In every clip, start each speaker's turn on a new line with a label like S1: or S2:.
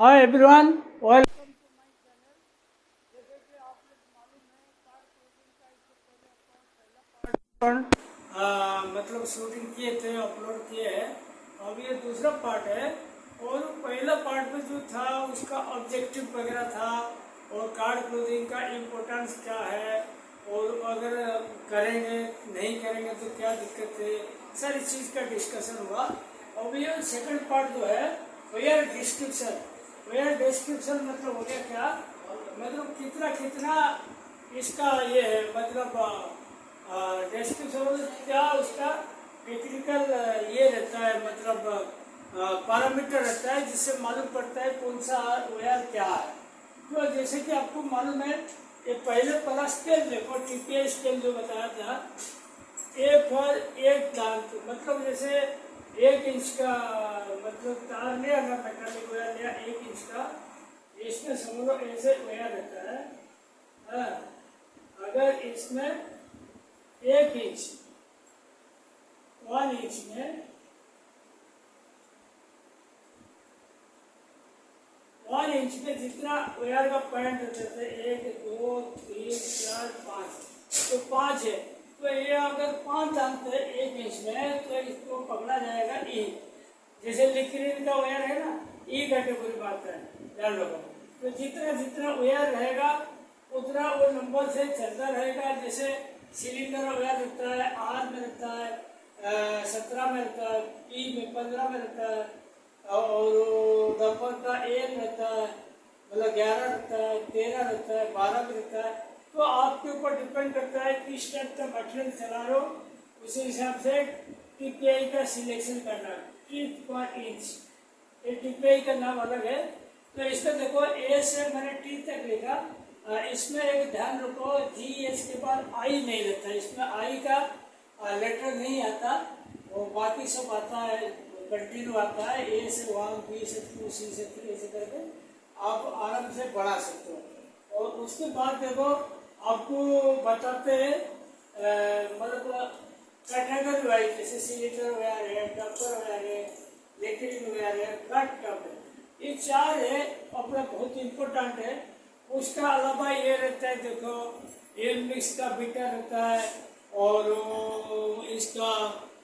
S1: Hi everyone, welcome to my channel. जैसे कि आप लोग मालूम है, कार क्लोजिंग का इससे पहले अपन पहला पार्ट मतलब शूटिंग किए थे, अपलोड किए हैं। अब ये दूसरा पार्ट है। और पहला पार्ट में जो था उसका ऑब्जेक्टिव वगैरह था, और कार क्लोजिंग का इम्पोर्टेंस क्या है, और अगर करेंगे नहीं करेंगे तो क्या दिक्कत है, सारी चीज़ का डिस्कशन हुआ। अब ये सेकंड पार्ट जो है वेयर डिस्क्रिप्शन। वेयर डिस्क्रिप्शन मतलब हो गया क्या, मतलब कितना कितना इसका ये है, मतलब डिस्क्रिप्शन क्या उसका टेक्निकल ये रहता है, मतलब पैरामीटर रहता है जिससे मालूम पड़ता है कौन सा वेयर क्या है। तो जैसे कि आपको मालूम है, ये पहले वाला स्केल देखो, टीपीआई स्केल जो बताया था, ए फॉर एक दांत, मतलब जैसे 1 इंच का मतलब तार लिया ना, मैकेनिक वायर लिया 1 इंच का, इसमें समझ लो ऐसे वायर रहता है। हाँ, अगर इसमें 1 इंच 1 इंच में 1 इंच में जितना वायर का पॉइंट रहते थे, 1 2 3 4 5, तो 5 है। तो ये अगर 5 दांत है 1 इंच में, तो इसको पकड़ा जाएगा ई। जैसे लिक्विड का वायर है ना, ई कैटेगरी में आता है, ध्यान रखो। तो जितना जितना वायर रहेगा उतना वो नंबर से चलता रहेगा। जैसे सिलेंडर वायर रहता है, आर में रहता है 17 में रहता है, ई में 15 में रहता है, और डंपर का 1 रहता है, मतलब 11 रहता है, 13 रहता है, 12 में रहता है। तो आपके ऊपर डिपेंड करता है किस टाइप का मटेरियल चला रहे हो, उसी हिसाब से टीपीआई का सिलेक्शन करना। टीथ पर इंच, ये टीपीआई का नाम अलग है। तो इसमें देखो, ए से मैंने टी तक लिखा। इसमें एक ध्यान रखो, जी एच के बाद आई नहीं रहता, इसमें आई का लेटर नहीं आता, और बाकी सब आता है, कंटिन्यू आता है। ए से 1, बी से 2, सी से 3, ऐसे करके आप आराम से बढ़ा सकते हो। और उसके बाद देखो, आपको बताते हैं मतलब कैटेगरी वाइज, जैसे सिलेंडर वायर है, डंपर वायर है, लिक्विड वायर है, फ्लैट टब है, ये 4 है अपना बहुत इम्पोर्टेंट है। उसका अलावा ये रहता है, देखो एयर मिक्स का बीटर रहता है, और इसका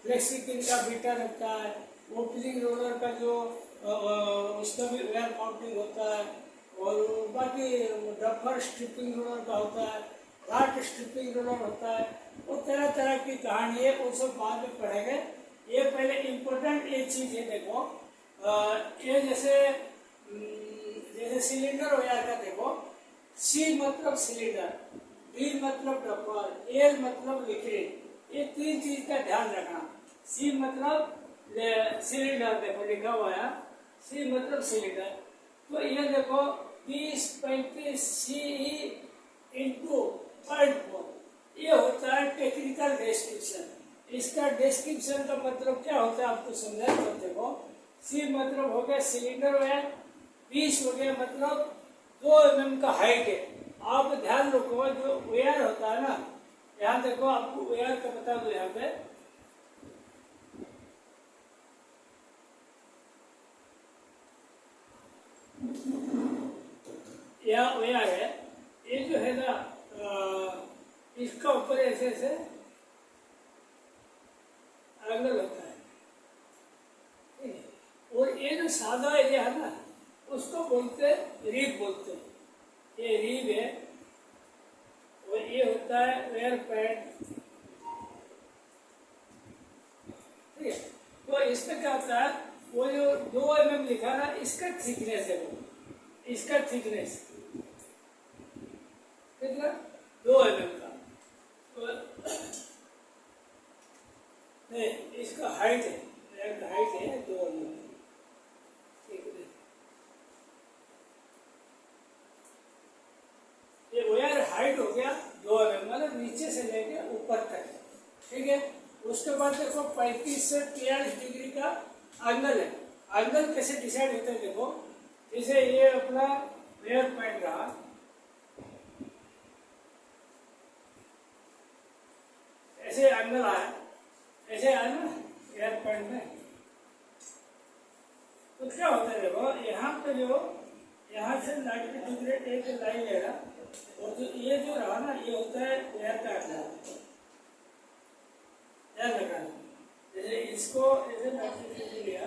S1: फ्लेक्सिकिन का बीटर रहता है, ओपनिंग रोलर का जो उसका भी वेयर माउंटिंग होता है, और बाकी डफर स्ट्रिपिंग रोलर का होता है, राट स्ट्रिपिंग रोलर होता है, वो तरह तरह की कहानी है, वो सब बाद में पढ़ेंगे। ये पहले इम्पोर्टेंट ये चीज़ है। देखो ये जैसे जैसे सिलेंडर हो जाता, देखो सी मतलब सिलेंडर, डी मतलब डफर, एल मतलब लिक्विड, ये 3 चीज का ध्यान रखना। सी मतलब सिलेंडर, देखो लिखा हुआ है, सी मतलब सिलेंडर। तो ये देखो 20 35 सी इंटू 0.4, ये होता है टेक्निकल डिस्क्रिप्शन। इसका डिस्क्रिप्शन का मतलब क्या होता है आपको समझा। तो देखो, सी मतलब हो गया सिलेंडर वायर, 20 हो गया मतलब 2 mm का हाइट है। आप ध्यान रखो, जो वायर होता है ना, यहाँ देखो आपको वायर का बता दो, यहाँ पे यह वायर है, ये जो है ना इसका ऊपर ऐसे ऐसे एंगल होता है, ठीक है। और ये जो सादा एरिया है ना, उसको बोलते रीब बोलते हैं, ये रीब है। और ये होता है वेयर पैड, ठीक है। तो इसमें क्या होता है, वो जो 2 mm लिखा ना, इसका थिकनेस है, वो इसका थिकनेस कितना, 2 mm का। तो नहीं, इसका हाइट है, हाइट है 2 mm। ये वायर हाइट हो गया 2 mm, मतलब नीचे से लेके ऊपर तक, ठीक है। उसके बाद देखो 35 से 43 डिग्री का एंगल है। एंगल कैसे डिसाइड होता है, देखो जैसे ये अपना वेयर पॉइंट रहा, ऐसे एंगल आया, ऐसे आया ना वेयर पॉइंट में, तो क्या होता है, देखो यहाँ पे जो यहाँ से 90 डिग्री एक लाइन लेगा और जो ये जो रहा ना ये होता है एयर का एंगल, ध्यान रखना। जैसे इसको ऐसे 90 डिग्री लिया,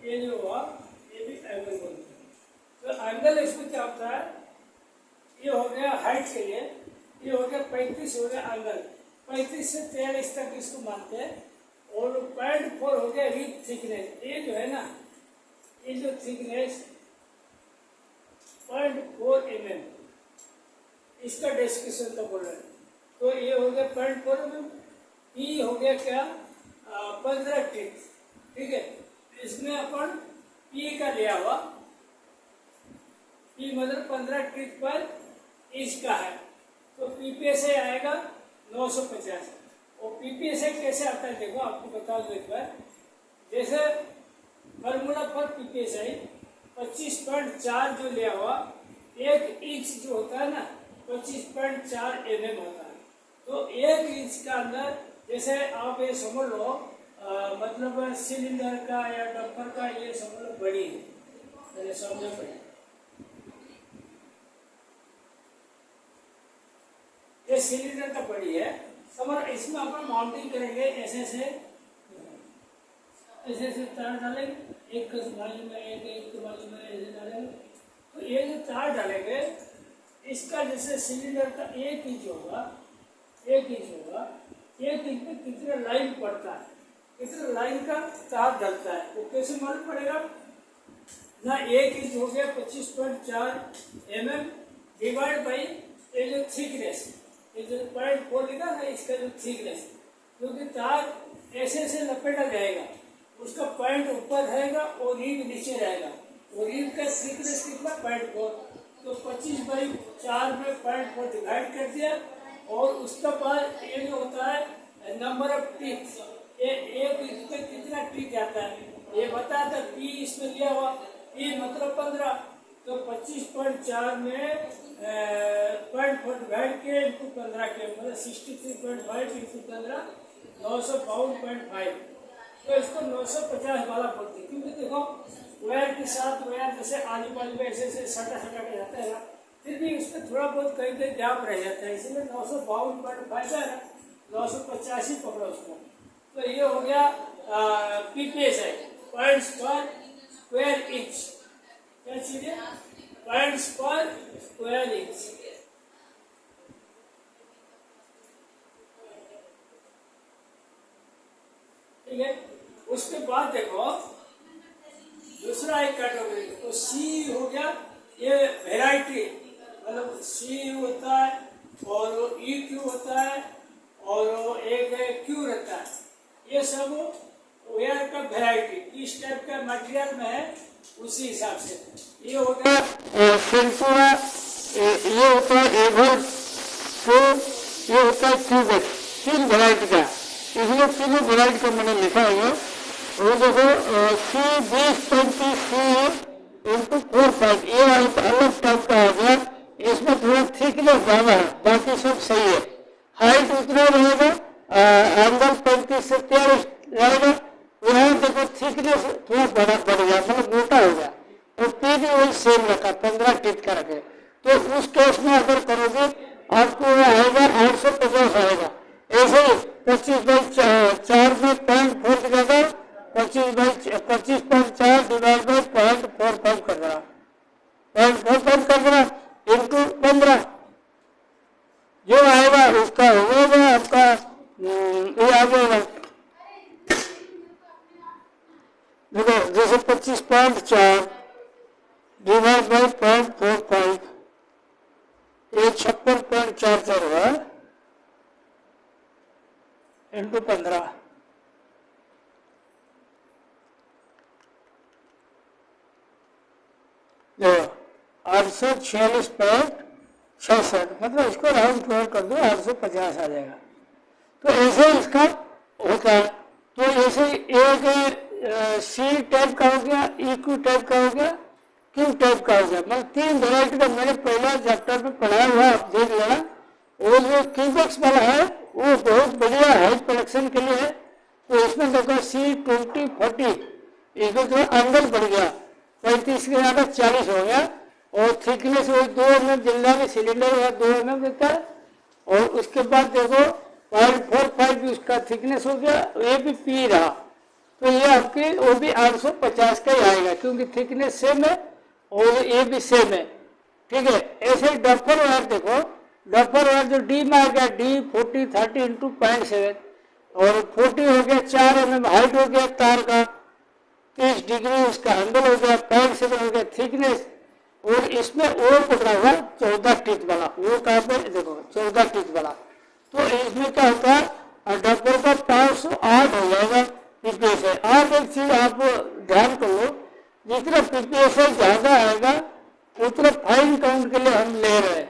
S1: ये जो हुआ ये भी एंगल बोलते हैं। तो एंगल इसमें क्या होता है, ये हो गया हाइट के लिए, ये हो गया 35 हो गया एंगल, 35 से 43 तक इसको मानते हैं। और 0.4 हो गया रिब थिकनेस, ये जो है ना ये जो थिकनेस 0.4 mm, इसका डिस्क्रिप्शन तो बोल रहे हैं। तो ये हो गया 0.4 mm, ई हो गया क्या 15 टीथ, ठीक है। इसमें अपन पी का लिया हुआ, पी मतलब 15 टीथ पर इंच का है, तो पीपीए से आएगा 950। और पीपीए से कैसे आता है देखो आपको बता दो एक बार। जैसे फॉर्मूला पर पीपीएसआई 25.4 जो लिया हुआ, 1 इंच जो होता है ना 25.4 mm होता है। तो 1 इंच का अंदर जैसे आप ये समझ लो मतलब सिलेंडर का या डंपर का ये समझ लो बड़ी है, समझो बड़ी, ये सिलेंडर का बड़ी है समझ। इसमें अपन माउंटिंग करेंगे, ऐसे ऐसे तार डालेंगे, एक बाजू में एक बाजू में ऐसे डालेंगे। तो ये जो तार डालेंगे इसका जैसे सिलेंडर का 1 इंच होगा, 1 इंच होगा, 1 इंच में कितना लाइन पड़ता है, कितना लाइन का तार डलता है, वो कैसे मालूम पड़ेगा ना। 1 इंच हो गया 25.4 mm डिवाइड बाई ये जो थिकनेस, ये जो 0.4 लिखा ना इसका जो थिकनेस, क्योंकि तार ऐसे ऐसे लपेटा जाएगा, उसका पॉइंट ऊपर रहेगा और रीब नीचे रहेगा, और रीब का थिकनेस कितना 0.4, तो 25/4 में 0.4 डिवाइड कर दिया। और उसके बाद ये जो होता है नंबर ऑफ टीथ, ये एक इंच में कितना टीथ आता है ये बताता है। पी इसमें लिया हुआ, पी मतलब 15, तो 25.4 में 0.4 डिवाइड के इंटू 15 के मतलब 63.5 इंटू 15 952.5। तो इसको 950 वाला बोलते हैं, क्योंकि देखो वायर के साथ वायर जैसे आजू बाजू में ऐसे ऐसे सटा सटा के जाता है ना, फिर भी उसमें थोड़ा बहुत कहीं कहीं गैप रह जाता है, इसलिए 952.5 है ना, 950 ही पकड़ो उसको। तो ये हो गया पीपीएसआई, पॉइंट्स पर स्क्वायर इंच, क्या चीज है पॉइंट्स पर स्क्वायर इंच। ठीक है, उसके बाद देखो दूसरा एक कैटेगरी, तो सी हो गया ये वेराइटी, मतलब सी होता है और ई क्यू होता है और एक क्यू रहता है, ये सब वेयर का वेराइटी किस टाइप का मटेरियल में है उसी हिसाब से। ये हो गया सिंपुरा, ये होता है एवर, तो ये होता है क्यूबिक, 3 वेराइटी का, इसलिए 3 वेराइटी का मैंने लिखा है। वो देखो सी 20-35 सी इंटू 4-5, ये अलग टाइप का आ गया, इसमें थोड़ा थिकनेस ज्यादा है, बाकी सब सही है। हाइट उतना रहेगा, एंगल 35 से 43 रहेगा। यहाँ देखो थिकनेस थोड़ा बढ़ गया, मतलब मोटा हो गया, और पी भी वही सेम रखा 15 टीथ का रखे। तो उस केस में अगर करोगे आपको आएगा 850 आएगा। ऐसे 25/4 में 0.4 की जगह 25/4 डिवाइड बाई 0.45 कर देना, 0.45 कर देना इंटू 15, जो आएगा उसका होगा आपका ये आ जाएगा। देखो जैसे 25.4 डिवाइड बाई 0.45, ये 56.44 हुआ इंटू 15, देखो 846.66, मतलब इसको राउंड फ्लोर कर दो 850 आ जाएगा। तो ऐसे इसका होता है। तो ऐसे एक सी टाइप का हो गया, इक्यू टाइप का हो गया, क्यू टाइप का हो गया, मतलब 3 वेराइटी का मैंने पहला चैप्टर में पढ़ाया हुआ, आप देख लेना। वो जो क्यूबेक्स वाला है वो बहुत बढ़िया हाइट प्रोडक्शन के लिए है। तो इसमें देखो C20-40, इसमें थोड़ा एंगल बढ़ गया,
S2: 35 की जगह 40 हो गया। और थिकनेस वही 2 mm जिंदा में सिलेंडर हुआ 2 mm देता है। और उसके बाद देखो 0.45 भी उसका थिकनेस हो गया, ये भी पी रहा, तो ये आपकी वो भी 850 का ही आएगा क्योंकि थिकनेस सेम है और ये भी सेम है। ठीक है, ऐसे ही डफर वायर देखो, डफर वायर जो डी में आ गया डी 40 30 इंटू 0.7 और 40 हो गया 4 mm हाइट हो गया तार का, 30 डिग्री उसका एंगल हो गया, 0.7 हो गया थिकनेस। और इसमें वो पकड़ा हुआ 14 टीथ वाला, वो कहाँ पे देखो 14 टीथ वाला। तो इसमें क्या होता है डफर का 508 हो जाएगा पीपीएसआई। आप एक चीज आप ध्यान कर लो, जितना पीपीएसआई ज्यादा आएगा उतना फाइन काउंट के लिए हम ले रहे हैं,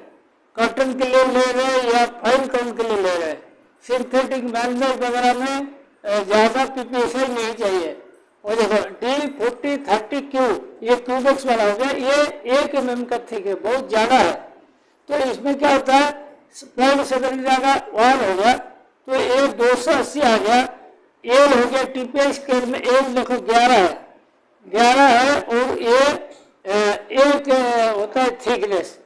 S2: कॉटन के लिए ले रहे हैं या फाइन काउंट के लिए ले रहे हैं। सिंथेटिक मैलमेट वगैरह में ज्यादा पीपीएसआई नहीं चाहिए। और देखो D40 30 क्यू ये क्यूबॉक्स वाला हो गया, ये 1 mm का थिक है, बहुत ज्यादा है। तो इसमें क्या होता है 0.7 की जगह 1 हो गया तो ये 280 आ गया। एल हो गया टीपीआई स्केल में एल देखो 11 है, 11 है। और ये एक होता है थिकनेस,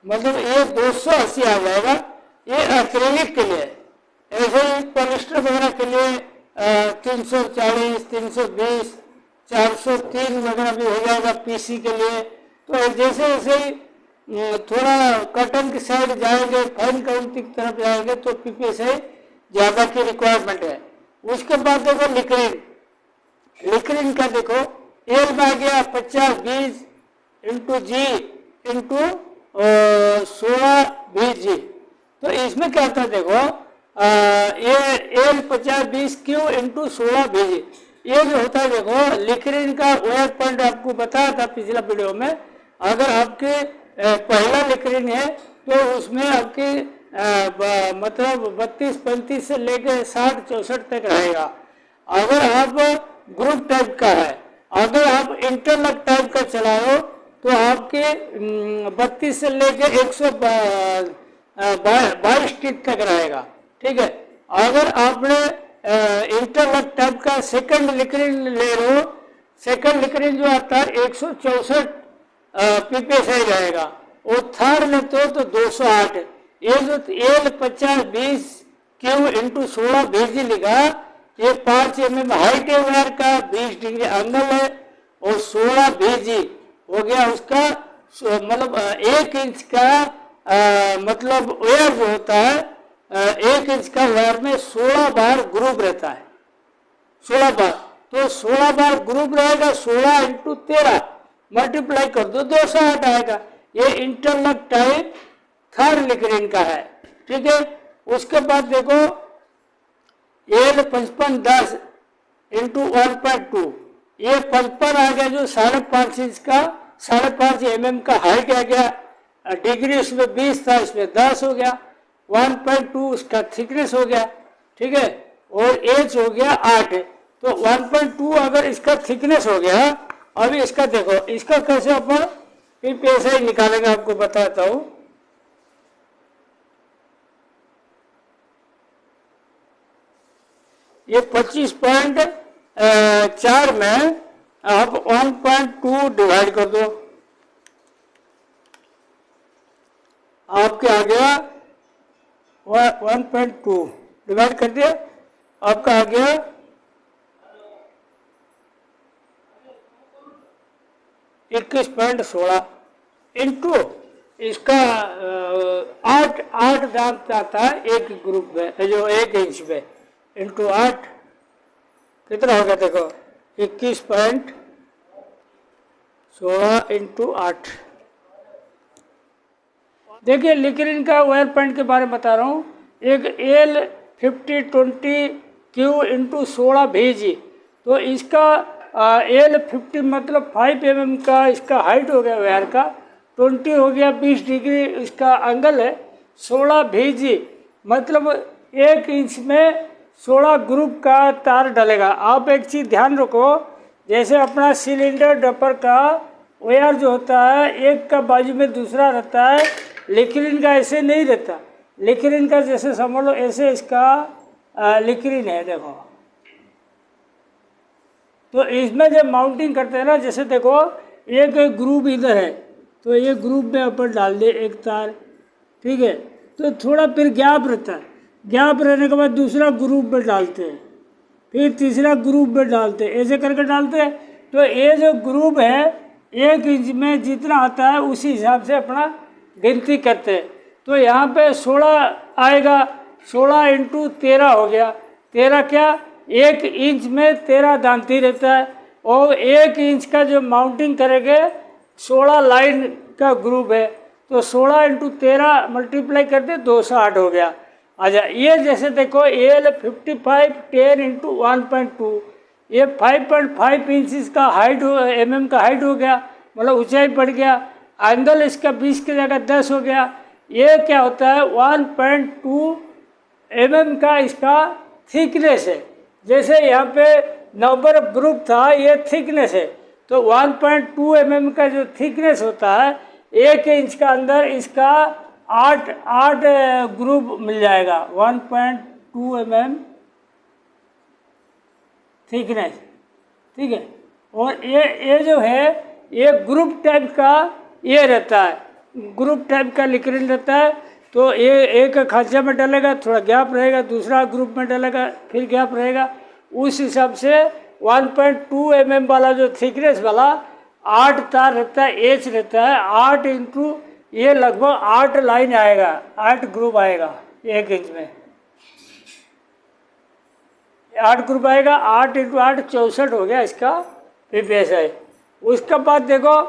S2: मतलब ये 280 आ जाएगा। ये एक्रेलिक के लिए, ऐसे ही पॉलिस्टर वगैरह के लिए 340 320 403 वगैरह भी हो जाएगा पीसी के लिए। तो जैसे जैसे ही थोड़ा कॉटन की साइड जाएंगे, फाइन काउंट की तरफ जाएंगे तो पीपीएसआई ज्यादा की रिक्वायरमेंट है। उसके बाद देखो लिक्रिन, लिक्रिन का देखो एल में आ गया 50 20 इंटू जी इंटू 16 20 जी। तो इसमें क्या होता है देखो ये एल 50 20 क्यू इंटू 16 20 जी, ये जो होता है देखो लिक्रिन का वेयर पॉइंट आपको बताया था पिछला वीडियो में। अगर आपके पहला लिक्रिन है तो उसमें आपकी मतलब 32-35 से लेकर 60-64 तक रहेगा। अगर आप ग्रुप टाइप का है, अगर आप इंटरलॉक टाइप का चलाओ तो आपके 32 से लेकर 122 टीथ तक रहेगा। ठीक है, अगर आपने इंटरलॉक टाइप का सेकंड लिक्रिन ले रहे हो, सेकंड लिक्रिन जो आता है 164 पीपीएसआई रहेगा। और थर्ड में तो 208। ये जो एल 50 20 क्यू इंटू 16 20 लिखा, ये 5 mm हाइट है वायर का, 20 डिग्री एंगल है और 16 20 हो गया उसका मतलब 1 इंच का मतलब वायर जो होता है 1 इंच का वायर में 16 बार ग्रुप रहता है, 16 बार। तो 16 बार ग्रुप रहेगा, 16 इंटू 13 मल्टीप्लाई कर दो 208 आएगा। ये इंटरलॉक टाइप थर्ड लिक्रिन का है। ठीक है, उसके बाद देखो एल 55 10 इंटू 1.2, ये 55 आ गया जो 5.5 इंच का 5.5 mm का हाइट आ गया, डिग्री उसमें 20 था, इसमें 10 हो गया। 1.2 उसका थिकनेस हो गया। ठीक है, और एच हो गया 8। तो 1.2 अगर इसका थिकनेस हो गया, अभी इसका देखो इसका कैसे अपन पीपीएसआई निकालेंगे आपको बताता हूं। ये 25.4 में आप 1.2 डिवाइड कर दो, आपके आ गया 1.2 डिवाइड कर दिया, आपका आ गया 21.16 इंटू इसका 8 दांत आता है एक ग्रुप में, जो 1 इंच में, इंटू 8 कितना होगा देखो 21.16 इंटू 8। देखिए लिक्रिन का वायर पॉइंट के बारे में बता रहा हूँ। एक एल 50 20 क्यू इंटू 16 भेजी, तो इसका एल 50 मतलब 5 mm का इसका हाइट हो गया वायर का, 20 हो गया 20 डिग्री इसका एंगल है, 16 भेजी मतलब 1 इंच में 16 ग्रुप का तार डलेगा। आप एक चीज़ ध्यान रखो, जैसे अपना सिलेंडर डपर का वायर जो होता है एक का बाजू में दूसरा रहता है, लिक्रिन का ऐसे नहीं रहता। लिक्रिन का जैसे समझ लो ऐसे इसका लिक्रिन है देखो। तो इसमें जब माउंटिंग करते हैं ना, जैसे देखो
S1: एक ग्रुप इधर है तो ये ग्रुप में अपन डाल दे एक तार, ठीक है। तो थोड़ा फिर गैप रहता है, गैप रहने के बाद दूसरा ग्रुप में डालते हैं, फिर तीसरा ग्रुप में डालते हैं, ऐसे करके डालते हैं। तो ये जो ग्रुप है 1 इंच में जितना आता है उसी हिसाब से अपना गिनती करते हैं। तो यहाँ पे 16 आएगा, 16 इंटू 13 हो गया। 13 क्या, 1 इंच में 13 दांती रहता है और 1 इंच का जो माउंटिंग करेंगे 16 लाइन का ग्रुप है, तो 16 इंटू 13 मल्टीप्लाई करते 208 हो गया। अच्छा, ये जैसे देखो एल 55 10 इंटू 1.2, ये 5.5 इंच का हाइट हो, mm का हाइट हो गया, मतलब ऊंचाई बढ़ गया। एंगल इसका 20 की जगह 10 हो गया। ये क्या होता है 1.2 mm का इसका थिकनेस है। जैसे यहाँ पे नंबर ऑफ ग्रुप था, ये थिकनेस है, तो 1.2 mm का जो थिकनेस होता है 1 इंच का अंदर इसका 8 ग्रुप मिल जाएगा। 1.2 mm थिकनेस, ठीक है। और ये जो है ये ग्रुप टाइप का ये रहता है, ग्रुप टाइप का लिक्रिन रहता है। तो ये एक खांचा में डालेगा, थोड़ा गैप रहेगा, दूसरा ग्रुप में डालेगा, फिर गैप रहेगा। उस हिसाब से 1.2 mm वाला जो थिकनेस वाला 8 तार रहता है, एच रहता है। 8 इंटू ये लगभग 8 लाइन आएगा, 8 ग्रुप आएगा 1 इंच में, 8 ग्रुप आएगा। 8 इंटू 8 64 हो गया इसका PPSI। उसके बाद देखो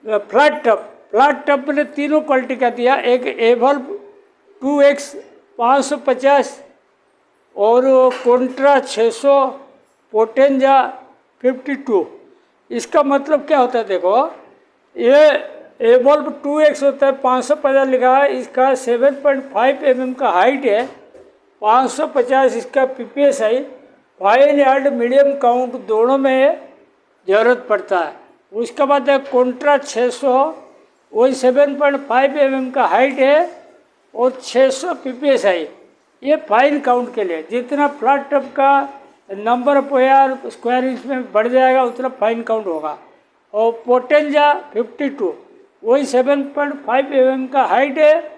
S1: फ्लैट टप। फ्लैट टप ने तीनों क्वालिटी का दिया, एक एवल्व 2X 550 और कॉन्ट्रा 600, पोटेंजा 52। इसका मतलब क्या होता है देखो, ये एवल्व 2X होता है, 550 लिखा है, इसका 7.5 mm का हाइट है, 550 इसका PPSI। Fine and medium count दोनों में ज़रूरत पड़ता है। उसके बाद है कॉन्ट्रा 600, वही 7.5 mm का हाइट है और 600 PPSI। ये फाइन काउंट के लिए, जितना फ्लैट टप का number of wire square inch में बढ़ जाएगा उतना फाइन काउंट होगा। और पोटेंजा 52, वही 7.5 mm का हाइट है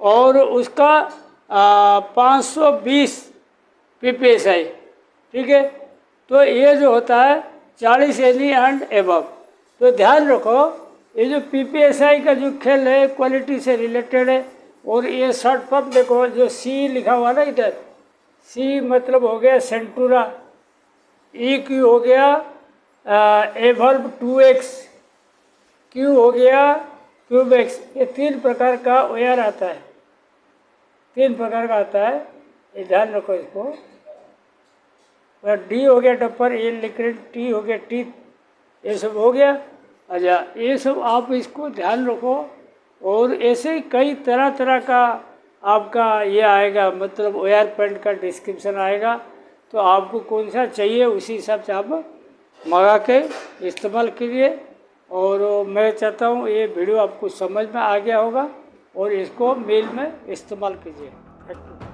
S1: और उसका 520 PPSI, ठीक है। तो ये जो होता है 40 NE एंड एबव। तो ध्यान रखो ये जो PPSI का जो खेल है क्वालिटी से रिलेटेड है। और ये शॉर्ट फॉर्म देखो, जो C लिखा हुआ ना इधर, C मतलब हो गया सेंटूरा, EQ हो गया एवल्व 2X, Q हो गया क्यूबेक्स। ये 3 प्रकार का वायर आता है, 3 प्रकार का आता है, ये ध्यान रखो इसको। D हो गया टप्पर, ए लिक्विड, T हो गया टीथ, ये सब हो गया। अच्छा, ये सब आप इसको ध्यान रखो। और ऐसे ही कई तरह तरह का आपका ये आएगा, मतलब वायर पेंट का डिस्क्रिप्शन आएगा। तो आपको कौन सा चाहिए उसी हिसाब से आप मंगा के इस्तेमाल कीजिए। और मैं चाहता हूँ ये वीडियो आपको समझ में आ गया होगा और इसको मेल में इस्तेमाल कीजिए। Thank you.